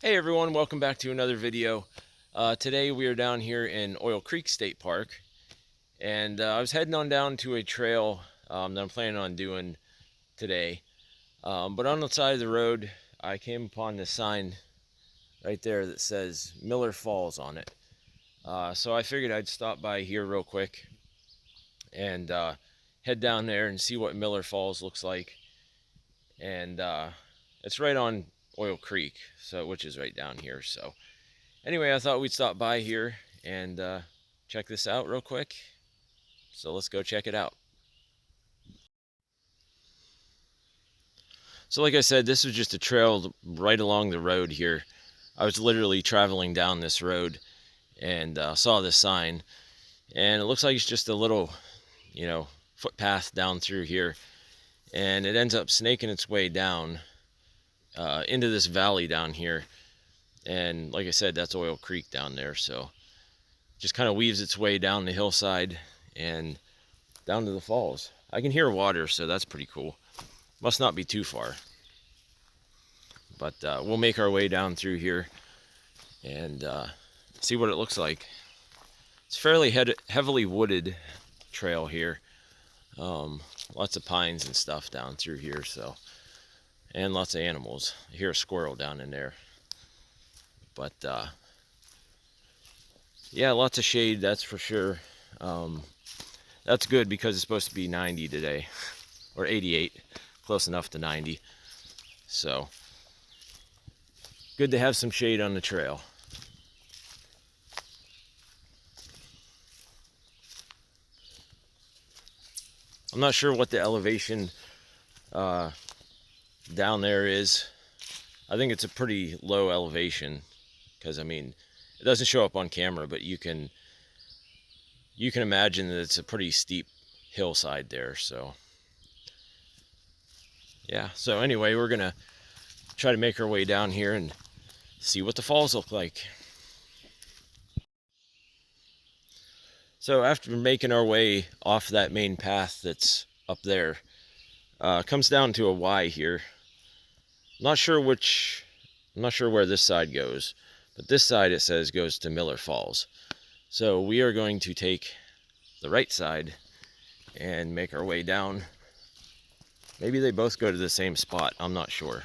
Hey everyone, welcome back to another video. Today we are down here in Oil Creek State Park, and I was heading on down to a trail that I'm planning on doing today. But on the side of the road, I came upon this sign right there that says Miller Falls on it. So I figured I'd stop by here real quick and head down there and see what Miller Falls looks like. And it's right on Oil Creek, which is right down here. So anyway, I thought we'd stop by here and check this out real quick. So let's go check it out. So like I said, this was just a trail right along the road here. I was literally traveling down this road and saw this sign, and it looks like it's just a little, footpath down through here, and it ends up snaking its way down into this valley down here. And like I said, that's Oil Creek down there, so just kind of weaves its way down the hillside and down to the falls. I can hear water, so that's pretty cool. Must not be too far. But we'll make our way down through here and see what it looks like. It's fairly heavily wooded trail here. Lots of pines and stuff down through here, and lots of animals. I hear a squirrel down in there. But yeah, lots of shade, that's for sure. That's good because it's supposed to be 90 today, or 88, close enough to 90. So good to have some shade on the trail. I'm not sure what the elevation down there is. I think it's a pretty low elevation because it doesn't show up on camera, but you can imagine that it's a pretty steep hillside there. So yeah, so anyway, we're gonna try to make our way down here and see what the falls look like. So after making our way off that main path that's up there, comes down to a Y here. I'm not sure where this side goes, but this side it says goes to Miller Falls. So we are going to take the right side and make our way down. Maybe they both go to the same spot, I'm not sure.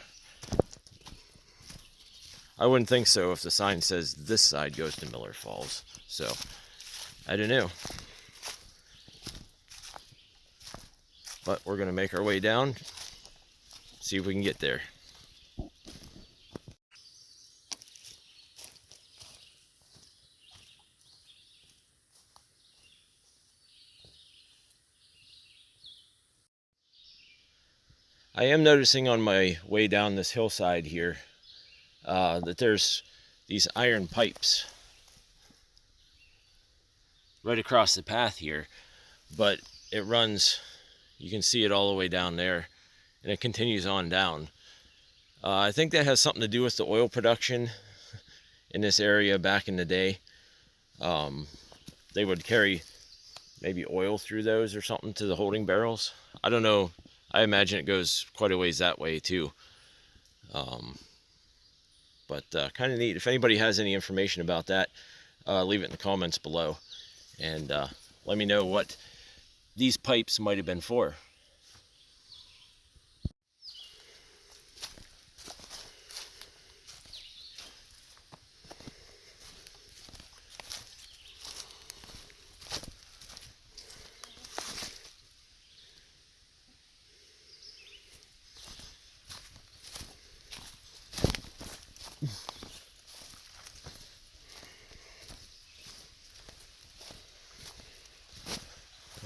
I wouldn't think so if the sign says this side goes to Miller Falls. So I don't know. But we're gonna make our way down, see if we can get there. I am noticing on my way down this hillside here that there's these iron pipes right across the path here, but it runs, you can see it all the way down there, and it continues on down. I think that has something to do with the oil production in this area back in the day. They would carry maybe oil through those or something to the holding barrels. I don't know. I imagine it goes quite a ways that way too. But kind of neat. If anybody has any information about that, leave it in the comments below, and let me know what these pipes might have been for.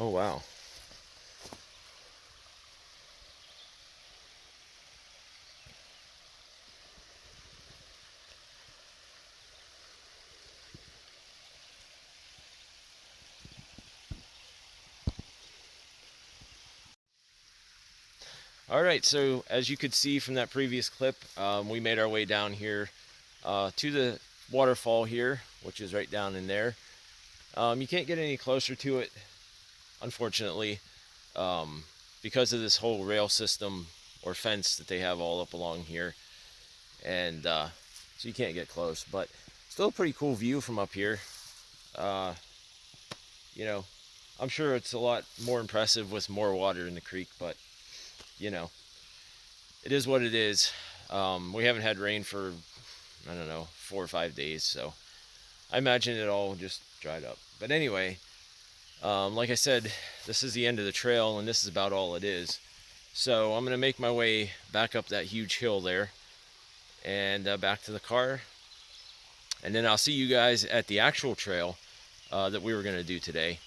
Oh wow. All right, so as you could see from that previous clip, we made our way down here to the waterfall here, which is right down in there. You can't get any closer to it, unfortunately, because of this whole rail system or fence that they have all up along here. And so you can't get close. But still a pretty cool view from up here. Uh, you know, I'm sure it's a lot more impressive with more water in the creek, but you know, it is what it is. We haven't had rain for, I don't know, 4 or 5 days, so I imagine it all just dried up. But anyway, like I said, this is the end of the trail, and this is about all it is. So I'm going to make my way back up that huge hill there and back to the car. And then I'll see you guys at the actual trail that we were going to do today.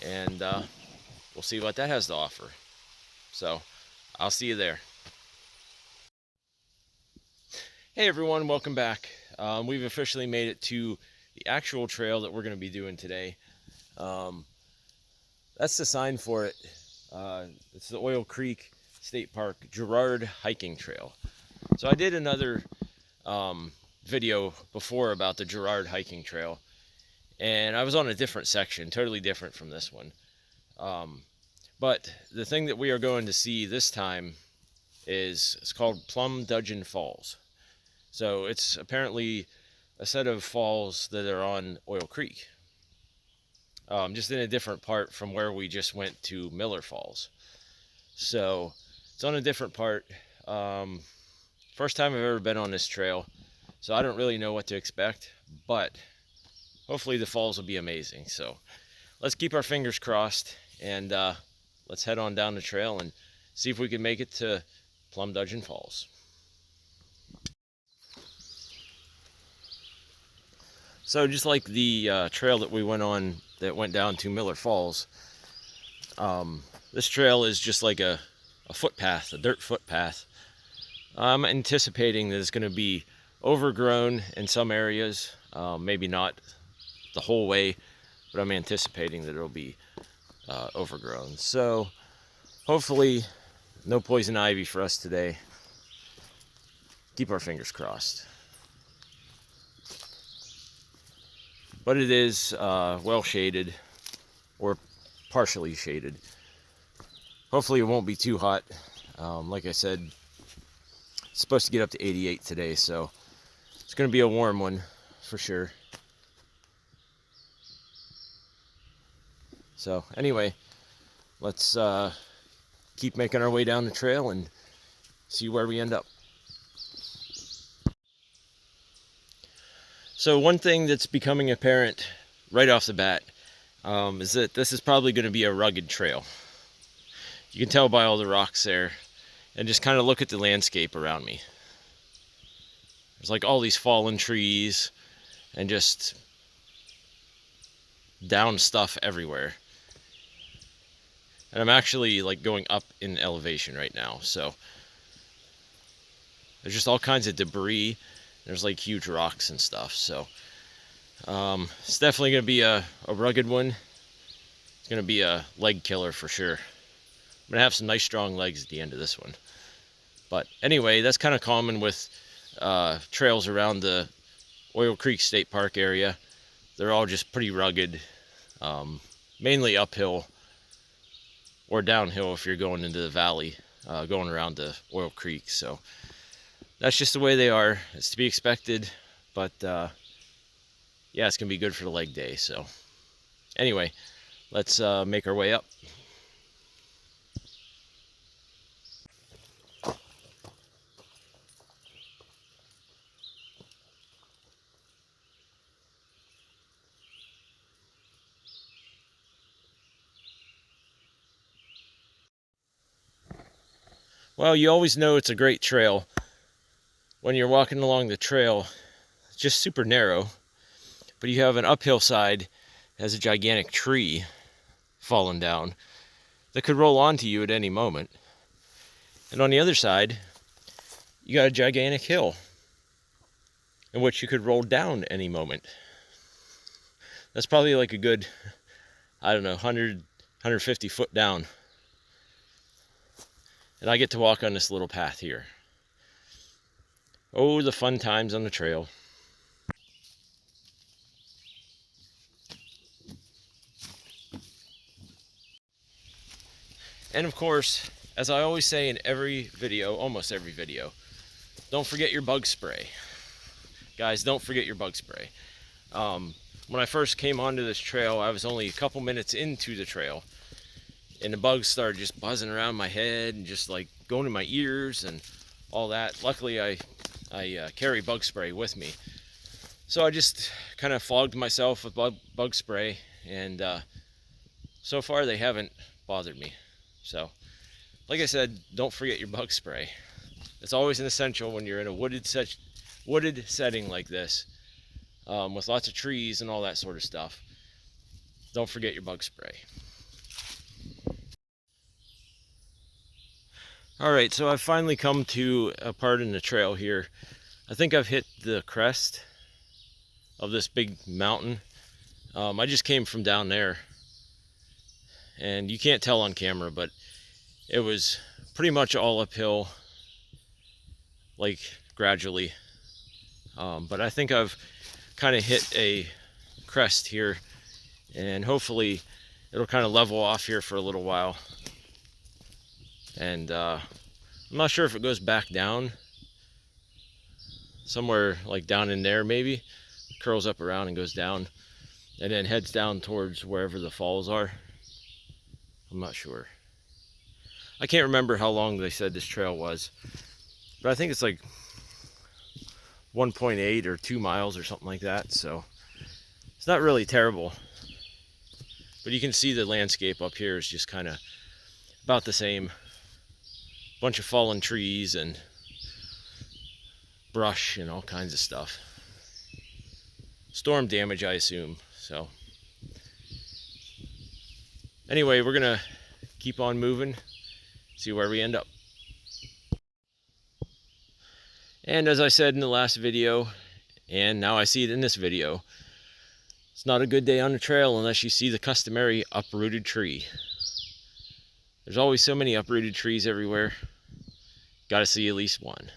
And we'll see what that has to offer. So I'll see you there. Hey everyone, welcome back. We've officially made it to the actual trail that we're going to be doing today. That's the sign for it. It's the Oil Creek State Park Girard Hiking Trail. So I did another video before about the Girard Hiking Trail, and I was on a different section, totally different from this one. But the thing that we are going to see this time it's called Plum Falls. So it's apparently a set of falls that are on Oil Creek. Just in a different part from where we just went to Miller Falls. So it's on a different part. First time I've ever been on this trail, so I don't really know what to expect, but hopefully the falls will be amazing. So let's keep our fingers crossed, and let's head on down the trail and see if we can make it to Plum Falls. So just like the trail that we went on that went down to Miller Falls, this trail is just like a footpath, a dirt footpath. I'm anticipating that it's going to be overgrown in some areas, maybe not the whole way, but I'm anticipating that it'll be overgrown. So hopefully no poison ivy for us today. Keep our fingers crossed. But it is well shaded, or partially shaded. Hopefully it won't be too hot. Like I said, it's supposed to get up to 88 today, so it's going to be a warm one for sure. So anyway, let's keep making our way down the trail and see where we end up. So one thing that's becoming apparent right off the bat is that this is probably going to be a rugged trail. You can tell by all the rocks there, and just kind of look at the landscape around me. There's like all these fallen trees and just down stuff everywhere. And I'm actually like going up in elevation right now, so there's just all kinds of debris. There's like huge rocks and stuff, so it's definitely going to be a rugged one. It's going to be a leg killer for sure. I'm going to have some nice strong legs at the end of this one. But anyway, that's kind of common with trails around the Oil Creek State Park area. They're all just pretty rugged, mainly uphill or downhill if you're going into the valley, going around the Oil Creek. So that's just the way they are. It's to be expected, but yeah, it's gonna be good for the leg day. So anyway, let's make our way up. Well, you always know it's a great trail when you're walking along the trail. It's just super narrow, but you have an uphill side that has a gigantic tree fallen down that could roll onto you at any moment. And on the other side, you got a gigantic hill in which you could roll down any moment. That's probably like a good, I don't know, 150 foot down. And I get to walk on this little path here. Oh, the fun times on the trail. And of course, as I always say in every video, almost every video, don't forget your bug spray. guys, don't forget your bug spray. When I first came onto this trail, I was only a couple minutes into the trail, and the bugs started just buzzing around my head and just like going in my ears and all that. Luckily, I carry bug spray with me, so I just kind of fogged myself with bug spray, and so far they haven't bothered me. So, like I said, don't forget your bug spray. It's always an essential when you're in a wooded setting like this, with lots of trees and all that sort of stuff. Don't forget your bug spray. All right, so I've finally come to a part in the trail here. I think I've hit the crest of this big mountain. I just came from down there, and you can't tell on camera, but it was pretty much all uphill, like gradually. But I think I've kind of hit a crest here, and hopefully it'll kind of level off here for a little while. And I'm not sure if it goes back down somewhere, like down in there maybe, curls up around and goes down, and then heads down towards wherever the falls are. I'm not sure. I can't remember how long they said this trail was, but I think it's like 1.8 or 2 miles or something like that, so it's not really terrible. But you can see the landscape up here is just kind of about the same. Bunch of fallen trees and brush and all kinds of stuff. Storm damage, I assume. So anyway, we're gonna keep on moving, see where we end up. And as I said in the last video, and now I see it in this video, it's not a good day on the trail unless you see the customary uprooted tree. There's always so many uprooted trees everywhere. Got to see at least one.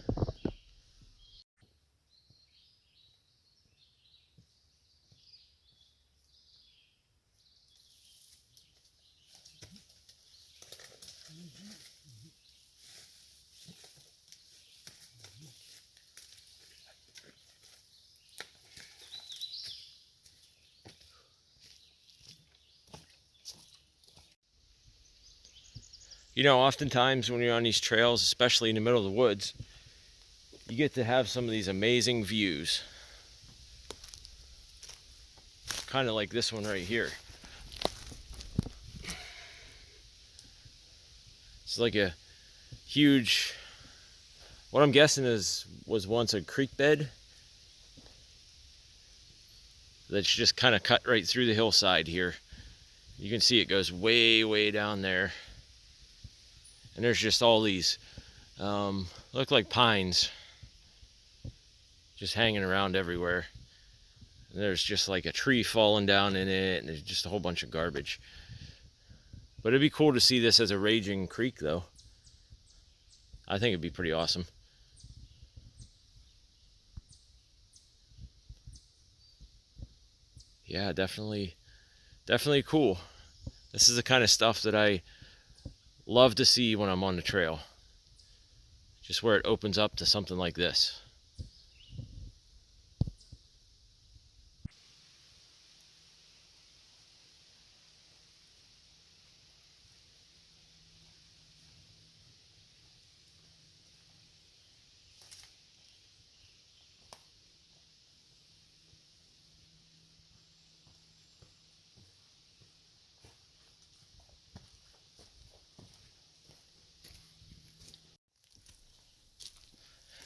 You know, oftentimes when you're on these trails, especially in the middle of the woods, you get to have some of these amazing views. Kind of like this one right here. It's like a huge, what I'm guessing was once a creek bed that's just kind of cut right through the hillside here. You can see it goes way, way down there. And there's just all these, look like pines, just hanging around everywhere. And there's just like a tree falling down in it, and there's just a whole bunch of garbage. But it'd be cool to see this as a raging creek, though. I think it'd be pretty awesome. Yeah, definitely cool. This is the kind of stuff that I love to see when I'm on the trail. Just where it opens up to something like this.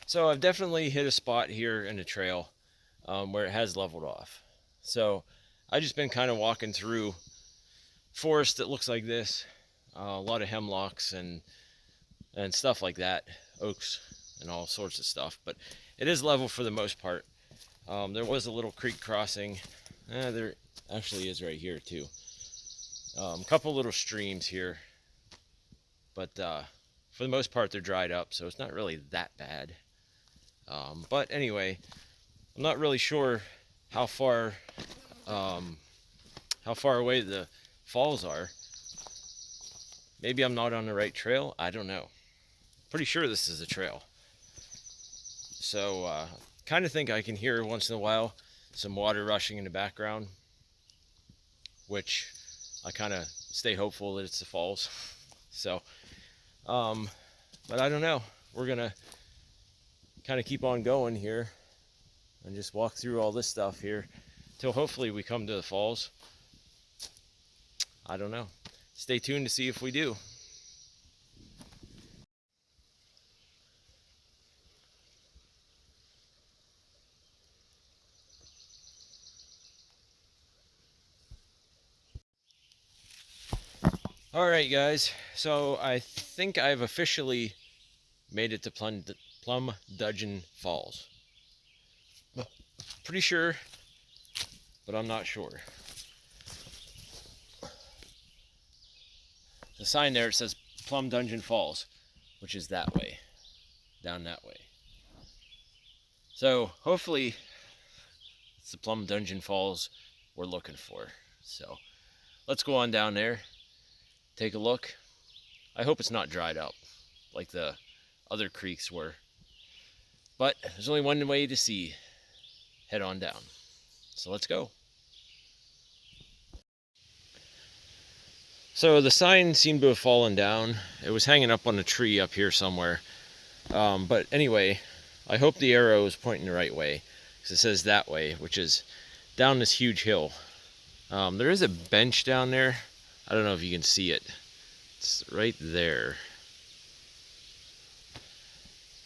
So I've definitely hit a spot here in the trail where it has leveled off. So I've just been kind of walking through forest that looks like this, a lot of hemlocks and stuff like that, oaks and all sorts of stuff. But it is level for the most part. There was a little creek crossing. There actually is right here too. A couple little streams here, but for the most part they're dried up, so it's not really that bad. But anyway, I'm not really sure how far away the falls are. Maybe I'm not on the right trail. I don't know. Pretty sure this is a trail. So kind of think I can hear once in a while some water rushing in the background, which I kind of stay hopeful that it's the falls. So, but I don't know. We're gonna kind of keep on going here and just walk through all this stuff here till hopefully we come to the falls. I don't know. Stay tuned to see if we do. All right, guys. So I think I've officially made it to Plum Dungeon Falls. Pretty sure, but I'm not sure. The sign there, it says Plum Dungeon Falls, which is that way, down that way. So hopefully it's the Plum Dungeon Falls we're looking for. So let's go on down there, take a look. I hope it's not dried up like the other creeks were. But there's only one way to see. Head on down. So let's go. So the sign seemed to have fallen down. It was hanging up on a tree up here somewhere. But anyway, I hope the arrow is pointing the right way, because it says that way, which is down this huge hill. There is a bench down there. I don't know if you can see it. It's right there.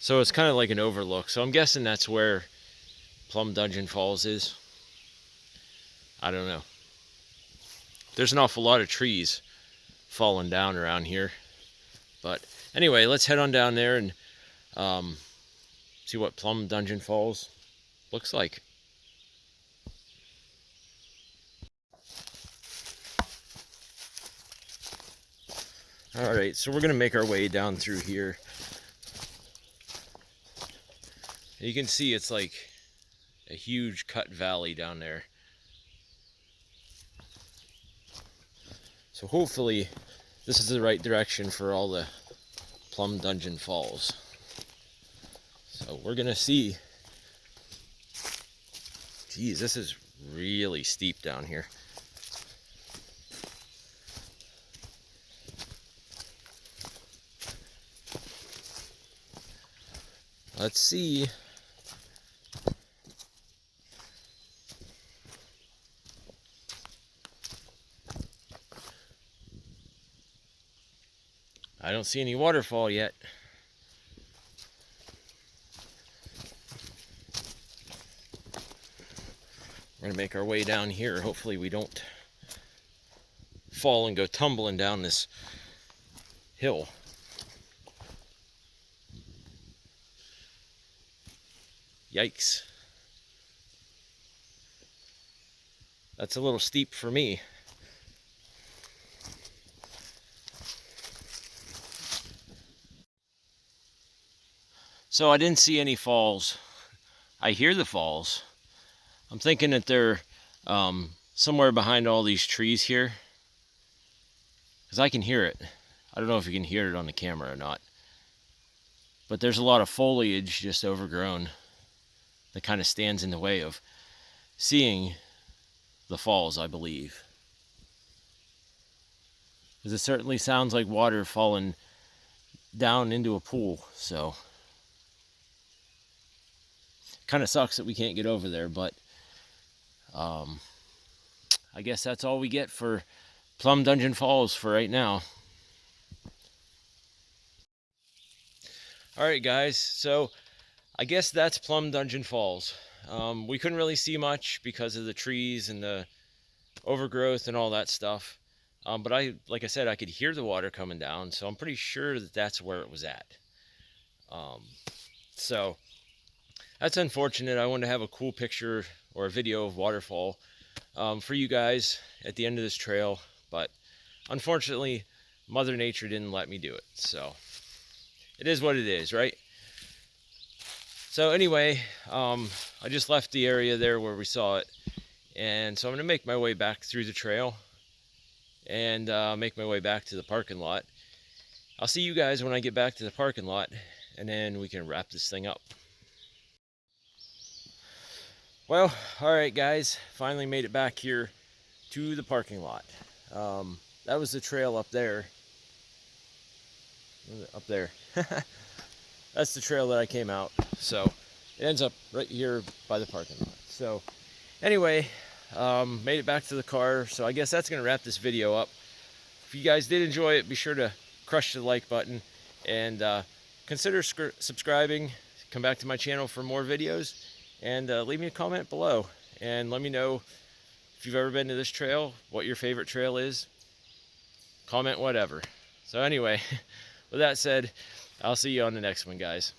So it's kind of like an overlook. So I'm guessing that's where Plum Dungeon Falls is. I don't know. There's an awful lot of trees falling down around here. But anyway, let's head on down there and see what Plum Dungeon Falls looks like. Alright, so we're going to make our way down through here. You can see it's like a huge cut valley down there. So hopefully this is the right direction for all the Plum Dungeon Falls. So we're gonna see. Geez, this is really steep down here. Let's see. I don't see any waterfall yet. We're gonna make our way down here. Hopefully we don't fall and go tumbling down this hill. Yikes. That's a little steep for me. So I didn't see any falls. I hear the falls. I'm thinking that they're somewhere behind all these trees here, because I can hear it. I don't know if you can hear it on the camera or not, but there's a lot of foliage just overgrown that kind of stands in the way of seeing the falls, I believe. Because it certainly sounds like water falling down into a pool, so kind of sucks that we can't get over there, but I guess that's all we get for Plum Dungeon Falls for right now. Alright guys, so I guess that's Plum Dungeon Falls. We couldn't really see much because of the trees and the overgrowth and all that stuff. But like I said, I could hear the water coming down, so I'm pretty sure that that's where it was at. So that's unfortunate. I wanted to have a cool picture or a video of waterfall for you guys at the end of this trail, but unfortunately Mother Nature didn't let me do it, so it is what it is, right? So anyway, I just left the area there where we saw it, and so I'm going to make my way back through the trail and make my way back to the parking lot. I'll see you guys when I get back to the parking lot, and then we can wrap this thing up. Well, all right, guys. Finally made it back here to the parking lot. That was the trail up there. Up there. That's the trail that I came out. So it ends up right here by the parking lot. So anyway, made it back to the car. So I guess that's going to wrap this video up. If you guys did enjoy it, be sure to crush the like button and consider subscribing. Come back to my channel for more videos and leave me a comment below and let me know if you've ever been to this trail, what your favorite trail is. Comment whatever. So anyway, with that said, I'll see you on the next one, guys.